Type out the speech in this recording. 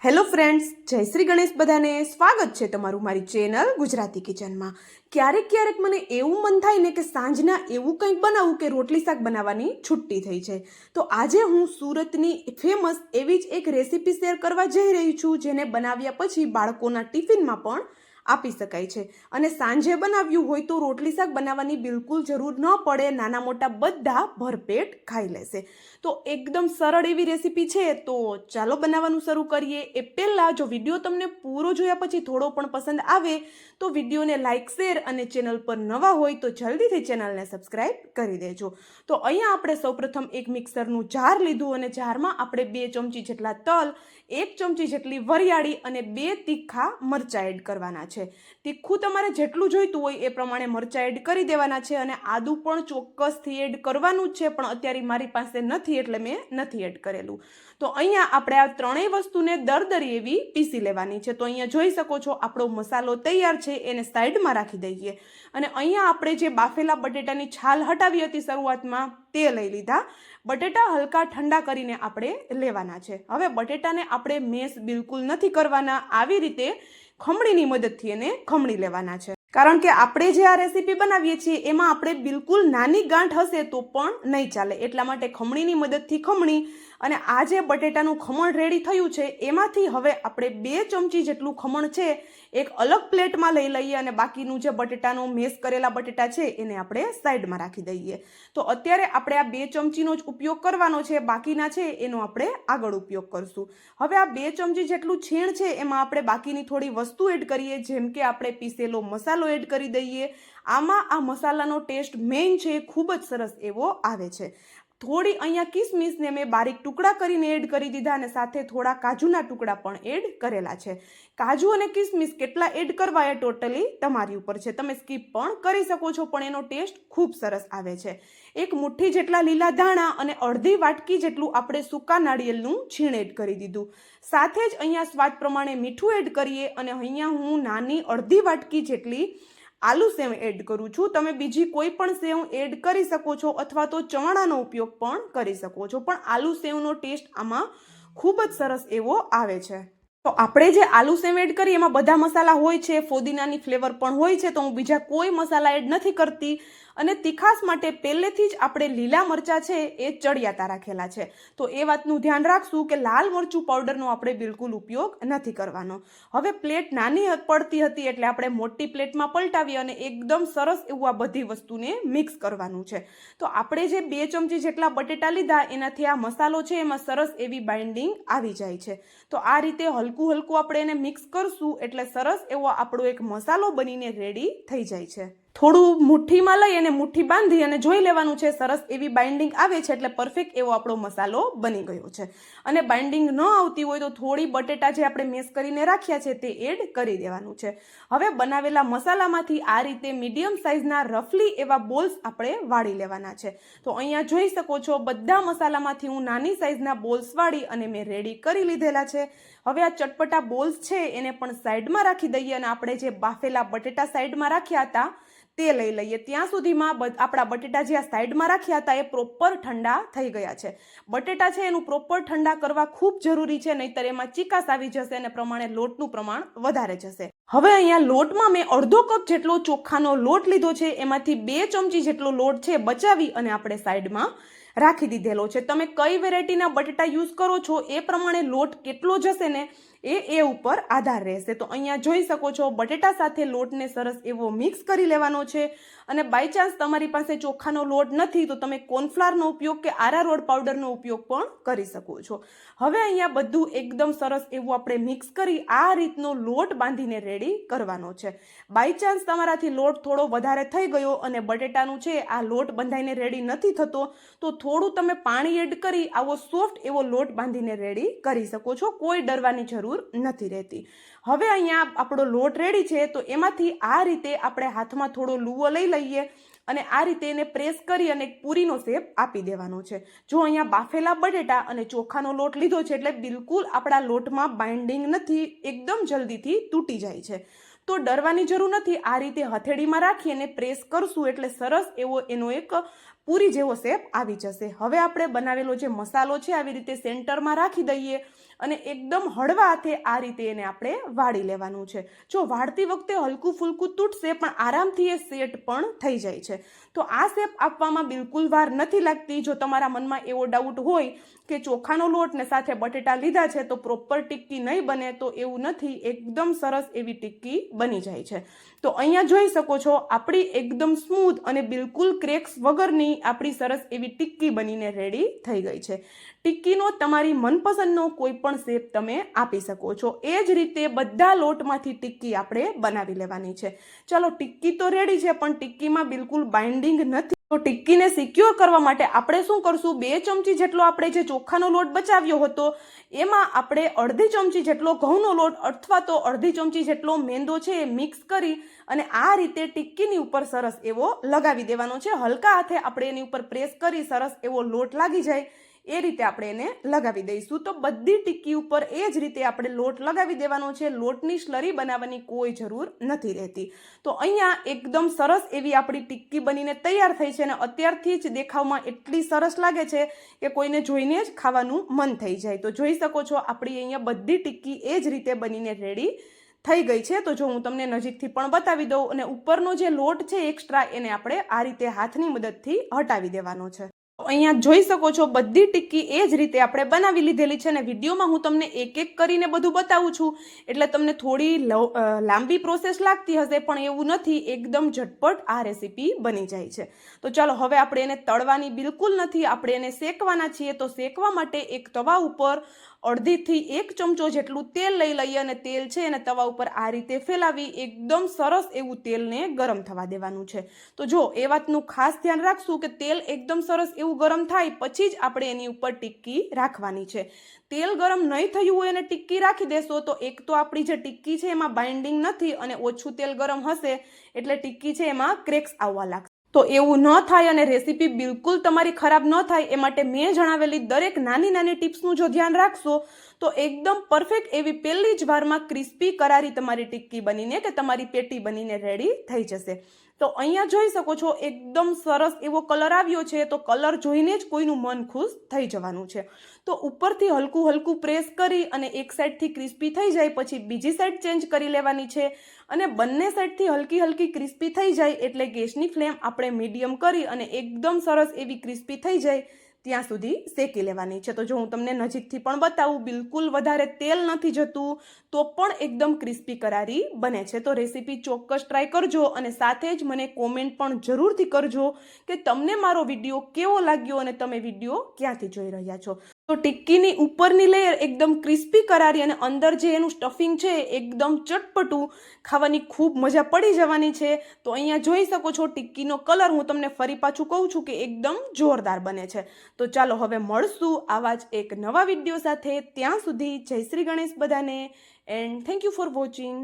Hello friends, જય શ્રી ગણેશ. બધાને સ્વાગત છે તમારું મારી ચેનલ ગુજરાતી કિચનમાં. ક્યારેક મને એવું મન થાય ને કે સાંજના એવું કંઈક બનાવું કે રોટલી શાક બનાવવાની છુટ્ટી થઈ છે. તો આજે હું સુરતની ફેમસ એવી જ એક રેસીપી શેર કરવા જઈ રહી છું, જેને બનાવ્યા પછી બાળકોના ટિફિનમાં પણ આપી શકાય છે. અને સાંજે બનાવ્યું હોય તો રોટલી શાક બનાવવાની બિલકુલ જરૂર ન પડે, નાના મોટા બધા ભરપેટ ખાઈ લેશે. તો એકદમ સરળ એવી રેસીપી છે. તો ચાલો બનાવવાનું શરૂ કરીએ. એ પહેલાં જો વિડીયો તમને પૂરો જોયા પછી થોડો પણ પસંદ આવે તો વિડીયોને લાઇક, શેર અને ચેનલ પર નવા હોય તો જલ્દીથી ચેનલને સબસ્ક્રાઈબ કરી દેજો. તો અહીંયા આપણે સૌપ્રથમ એક મિક્સરનું જાર લીધું અને જારમાં આપણે 2 ચમચી જેટલા તલ, 1 ચમચી જેટલી વરિયાળી અને 2 તીખા મરચાં એડ કરવાના છે. તીખું તમારે જેટલું જોઈતું હોય એ પ્રમાણે મરચાં એડ કરી દેવાના છે. અને આદું પણ ચોક્કસથી એડ કરવાનું જ છે, પણ અત્યારે મારી પાસે નથી એટલે મેં નથી એડ કરેલું. તો અહીંયા આપણે આ ત્રણેય વસ્તુને દરદરી એવી પીસી લેવાની છે. તો અહીંયા જોઈ શકો છો આપણો મસાલો તૈયાર છે, એને સાઈડમાં રાખી દઈએ. અને અહીંયા આપણે જે બાફેલા બટેટાની છાલ હટાવી હતી શરૂઆતમાં તે લઈ લીધા. બટેટા હલકા ઠંડા કરીને આપણે લેવાના છે. હવે બટેટાને આપણે મેશ બિલકુલ નથી કરવાના, આવી રીતે ખમણીની મદદથી એને ખમણી લેવાના છે. કારણ કે આપણે જે આ રેસીપી બનાવીએ છીએ એમાં આપણે બિલકુલ નાની ગાંઠ હશે તો પણ નહીં ચાલે, એટલા માટે ખમણીની મદદથી ખમણી. અને આ જે બટેટાનું ખમણ રેડી થયું છે એમાંથી હવે આપણે 2 ચમચી જેટલું ખમણ છે એક અલગ પ્લેટમાં લઈ લઈએ અને બાકીનું જે બટેટાનો મેશ કરેલા બટેટા છે એને આપણે સાઈડમાં રાખી દઈએ. તો અત્યારે આપણે આ 2 ચમચીનો જ ઉપયોગ કરવાનો છે, બાકીના છે એનો આપણે આગળ ઉપયોગ કરશું. હવે આ 2 ચમચી જેટલું છીણ છે એમાં આપણે બાકીની થોડી વસ્તુ એડ કરીએ, જેમ કે આપણે પીસેલો મસાલો એડ કરી દઈએ. આમાં આ મસાલાનો ટેસ્ટ મેઇન છે, ખૂબ જ સરસ એવો આવે છે. થોડી અહીંયા કિસમિસને મેં બારીક ટુકડા કરીને એડ કરી દીધા અને સાથે થોડા કાજુના ટુકડા પણ એડ કરેલા છે. કાજુ અને કિસમિસ કેટલા એડ કરવા એ ટોટલી તમારી ઉપર છે, તમે સ્કીપ પણ કરી શકો છો, પણ એનો ટેસ્ટ ખૂબ સરસ આવે છે. 1 મુઠ્ઠી જેટલા લીલા ધાણા અને અડધી વાટકી જેટલું આપણે સૂકા નાળિયેરનું છીણ એડ કરી દીધું. સાથે જ અહીંયા સ્વાદ પ્રમાણે મીઠું એડ કરીએ અને અહીંયા હું નાની અડધી વાટકી જેટલી આલુ સેવ એડ કરું છું. તમે બીજી કોઈ પણ સેવ એડ કરી શકો છો અથવા તો ચવાણાનો ઉપયોગ પણ કરી શકો છો, પણ આલુ સેવનો ટેસ્ટ આમાં ખૂબ જ સરસ એવો આવે છે. તો આપણે જે આલુ સેવ એડ કરીએ એમાં બધા મસાલા હોય છે, ફોદીનાની ફ્લેવર પણ હોય છે, તો હું બીજા કોઈ મસાલા એડ નથી કરતી. અને તીખાસ માટે પહેલેથી જ આપણે લીલા મરચાં છે એ ચડિયાતા રાખેલા છે, તો એ વાતનું ધ્યાન રાખશું કે લાલ મરચું પાવડરનો આપણે બિલકુલ ઉપયોગ નથી કરવાનો. હવે પ્લેટ નાની પડતી હતી એટલે આપણે મોટી પ્લેટમાં પલટાવી અને એકદમ સરસ એવું આ બધી વસ્તુને મિક્સ કરવાનું છે. તો આપણે જે 2 ચમચી જેટલા બટેટા લીધા એનાથી આ મસાલો છે એમાં સરસ એવી બાઇન્ડિંગ આવી જાય છે. તો આ રીતે હલકું આપણે એને મિક્સ કરશું એટલે સરસ એવો આપણો એક મસાલો બનીને રેડી થઈ જાય છે. થોડું મુઠ્ઠીમાં લઈ અને મુઠ્ઠી બાંધી અને જોઈ લેવાનું છે, સરસ એવી બાઇન્ડિંગ આવે છે એટલે પરફેક્ટ એવો આપણો મસાલો બની ગયો છે. અને બાઇન્ડિંગ ન આવતી હોય તો થોડી બટેટા જે આપણે મેશ કરીને રાખ્યા છે તે એડ કરી દેવાનું છે. હવે બનાવેલા મસાલામાંથી આ રીતે મીડિયમ સાઇઝના રફલી એવા બોલ્સ આપણે વાળી લેવાના છે. તો અહીંયા જોઈ શકો છો બધા મસાલામાંથી હું નાની સાઇઝના બોલ્સ વાળી અને મેં રેડી કરી લીધેલા છે. હવે આ ચટપટા બોલ્સ છે એને પણ સાઈડમાં રાખી દઈએ અને આપણે જે બાફેલા બટેટા સાઈડમાં રાખ્યા હતા તે લઈ લઈએ. ત્યાં સુધીમાં આપણા બટેટા જે આ સાઈડમાં રાખ્યા હતા એ પ્રોપર ઠંડા થઈ ગયા છે. બટેટા છે એનું પ્રોપર ઠંડા કરવા ખૂબ જરૂરી છે, નહીંતર એમાં ચીકાશ આવી જશે અને પ્રમાણે લોટનું પ્રમાણ વધારે જશે. હવે અહીંયા લોટમાં મેં અડધો કપ જેટલો ચોખાનો લોટ લીધો છે, એમાંથી 2 ચમચી જેટલો લોટ છે બચાવી અને આપણે સાઈડમાં રાખી દીધેલો છે. તમે કઈ વેરાયટીના બટેટા યુઝ કરો છો એ પ્રમાણે લોટ કેટલો જશે ને એ ઉપર આધાર રહેશે. તો અહીંયા જોઈ શકો છો બટેટા સાથે લોટને સરસ એવો મિક્સ કરી લેવાનો છે. અને બાય ચાન્સ તમારી પાસે ચોખાનો લોટ નથી તો તમે કોર્નફ્લાવરનો ઉપયોગ કે આરારોટ પાવડરનો ઉપયોગ પણ કરી શકો છો. હવે અહીંયા બધું એકદમ સરસ એવું આપણે મિક્સ કરી આ રીતનો લોટ બાંધીને રેડી કરવાનો છે. બાય ચાન્સ તમારાથી લોટ થોડો વધારે થઈ ગયો અને બટેટાનું છે આ લોટ બંધાઈને રેડી નથી થતો તો થોડું તમે પાણી એડ કરી આવો સોફ્ટ એવો લોટ બાંધીને રેડી કરી શકો છો, કોઈ ડરવાની જરૂર નથી રહેતી. હવે અહીંયા આપણો લોટ રેડી છે તો એમાંથી આ રીતે આપણે હાથમાં થોડો લુવો લઈ લઈએ અને આ રીતે એને પ્રેસ કરી અને એક પૂરીનો શેપ આપી દેવાનો છે. જો અહીંયા બાફેલા બટેટા અને ચોખાનો લોટ લીધો છે એટલે બિલકુલ આપણા લોટમાં બાઇન્ડિંગ નથી, એકદમ જલ્દીથી તૂટી જાય છે. તો ડરવાની જરૂર નથી. આ રીતે હથેળીમાં રાખી અને પ્રેસ કરશું એટલે સરસ એવો એનો એક પૂરી જેવો શેપ આવી જશે. હવે આપણે બનાવેલો જે મસાલો છે આવી રીતે સેન્ટરમાં રાખી દઈએ અને એકદમ હળવા હાથે આ રીતે એને આપણે વાળી લેવાનું છે. જો વાળતી વખતે હલકું ફૂલકું તૂટશે પણ આરામથી એ સેટ પણ થઈ જાય છે. તો આ શેપ આપવામાં બિલકુલ વાર નથી લાગતી. જો તમારા મનમાં એવો ડાઉટ હોય કે ચોખાનો લોટ ને સાથે બટેટા લીધા છે તો પ્રોપર ટિક્કી નહીં બને, તો એવું નથી, એકદમ સરસ એવી ટિક્કી બની જાય છે. તો અહીંયા જોઈ શકો છો આપણી એકદમ સ્મૂથ અને બિલકુલ ક્રેક્સ વગરની આપણી સરસ એવી ટિક્કી બનીને રેડી થઈ ગઈ છે. ટિક્કીનો તમારી મનપસંદનો કોઈ પણ શેપ તમે આપી શકો છો. એ જ રીતે બધા લોટમાંથી ટિક્કી આપણે બનાવી લેવાની છે. ચાલો, ટિક્કી તો રેડી છે પણ ટિક્કીમાં બિલકુલ બાઇન્ડિંગ નથી. તો ટિક્કીને સિક્યોર કરવા માટે આપણે શું કરશું, 2 ચમચી જેટલો આપણે જે ચોખાનો લોટ બચાવ્યો હતો એમાં આપણે અડધી ચમચી જેટલો ઘઉંનો લોટ અથવા તો અડધી ચમચી જેટલો મેંદો છે એ મિક્સ કરી અને આ રીતે ટિક્કીની ઉપર સરસ એવો લગાવી દેવાનો છે. હલકા હાથે આપણે એની ઉપર પ્રેસ કરી સરસ એવો લોટ લાગી જાય એ રીતે આપણે એને લગાવી દઈશું. તો બધી ટિક્કી ઉપર એ જ રીતે આપણે લોટ લગાવી દેવાનો છે. લોટની સ્લરી બનાવવાની કોઈ જરૂર નથી રહેતી. તો અહીંયા એકદમ સરસ એવી આપણી ટિક્કી બનીને તૈયાર થઈ છે અને અત્યારથી જ દેખાવમાં એટલી સરસ લાગે છે કે કોઈને જોઈને જ ખાવાનું મન થઈ જાય. તો જોઈ શકો છો આપણી અહીંયા બધી ટિક્કી એ જ રીતે બનીને રેડી થઈ ગઈ છે. તો જો હું તમને નજીકથી પણ બતાવી દઉં, અને ઉપરનો જે લોટ છે એક્સ્ટ્રા એને આપણે આ રીતે હાથની મદદથી હટાવી દેવાનો છે. અહીંયા જોઈ શકો છો બધી ટિક્કી એ જ રીતે આપણે બનાવી લીધેલી છે અને વિડીયોમાં હું તમને એક એક કરીને બધું બતાવું છું એટલે તમને થોડી લાંબી પ્રોસેસ લાગતી હશે, પણ એવું નથી, એકદમ ઝટપટ આ રેસીપી બની જાય છે. તો ચાલો, હવે આપણે એને તળવાની બિલકુલ નથી, આપણે એને શેકવાના છીએ. તો શેકવા માટે એક તવા ઉપર 1.5થી 1 ચમચો જેટલું તેલ લઈ લઈએ અને તેલ છે એને તવા ઉપર આ રીતે ફેલાવી એકદમ સરસ એવું તેલને ગરમ થવા દેવાનું છે. તો જો એ વાતનું ખાસ ધ્યાન રાખશું કે તેલ એકદમ સરસ એવું ગરમ થાય પછી જ આપણે એની ઉપર ટિક્કી રાખવાની છે. તેલ ગરમ નહીં થયું હોય અને ટિક્કી રાખી દેશો તો એક તો આપણી જે ટિક્કી છે એમાં બાઇન્ડિંગ નથી અને ઓછું તેલ ગરમ હશે એટલે ટિક્કી છે એમાં ક્રેક્સ આવવા લાગશે. તો એવું ન થાય અને રેસીપી બિલકુલ તમારી ખરાબ ન થાય એ માટે મેં જણાવેલી દરેક નાની નાની ટિપ્સનું જો ધ્યાન રાખશો તો એકદમ પરફેક્ટ એવી પહેલી જ વારમાં ક્રિસ્પી કરારી તમારી ટિક્કી બનીને કે તમારી પેટી બનીને રેડી થઈ જશે. તો અહીંયા જોઈ શકો છો એકદમ સરસ એવો કલર આવ્યો છે. તો કલર જોઈને જ કોઈનું મન ખુશ થઈ જવાનું છે. તો ઉપરથી હલકું હલકું પ્રેસ કરી અને એક સાઈડથી ક્રિસ્પી થઈ જાય પછી બીજી સાઈડ ચેન્જ કરી લેવાની છે અને બંને સાઈડથી હલકી હલકી ક્રિસ્પી થઈ જાય એટલે ગેસની ફ્લેમ આપણે મીડિયમ કરી અને એકદમ સરસ એવી ક્રિસ્પી થઈ જાય ત્યાં સુધી શેકી લેવાની છે. તો જો હું તમને નજીકથી પણ બતાવું, બિલકુલ વધારે તેલ નથી જતું તો પણ એકદમ ક્રિસ્પી કરારી બને છે. તો રેસીપી ચોક્કસ ટ્રાય કરજો અને સાથે જ મને કોમેન્ટ પણ જરૂરથી કરજો કે તમને મારો વિડીયો કેવો લાગ્યો અને તમે વિડીયો ક્યાંથી જોઈ રહ્યા છો. તો ટિક્કીની ઉપરની લેયર એકદમ ક્રિસ્પી કરારી અને અંદર જે એનું સ્ટફિંગ છે એકદમ ચટપટું, ખાવાની ખૂબ મજા પડી જવાની છે. તો અહીંયા જોઈ શકો છો ટિક્કીનો કલર હું તમને ફરી પાછું કહું છું કે એકદમ જોરદાર બને છે. તો ચાલો હવે મળશું આવા જ એક નવા વિડીયો સાથે. ત્યાં સુધી જય શ્રી ગણેશ બધાને, and thank you for watching.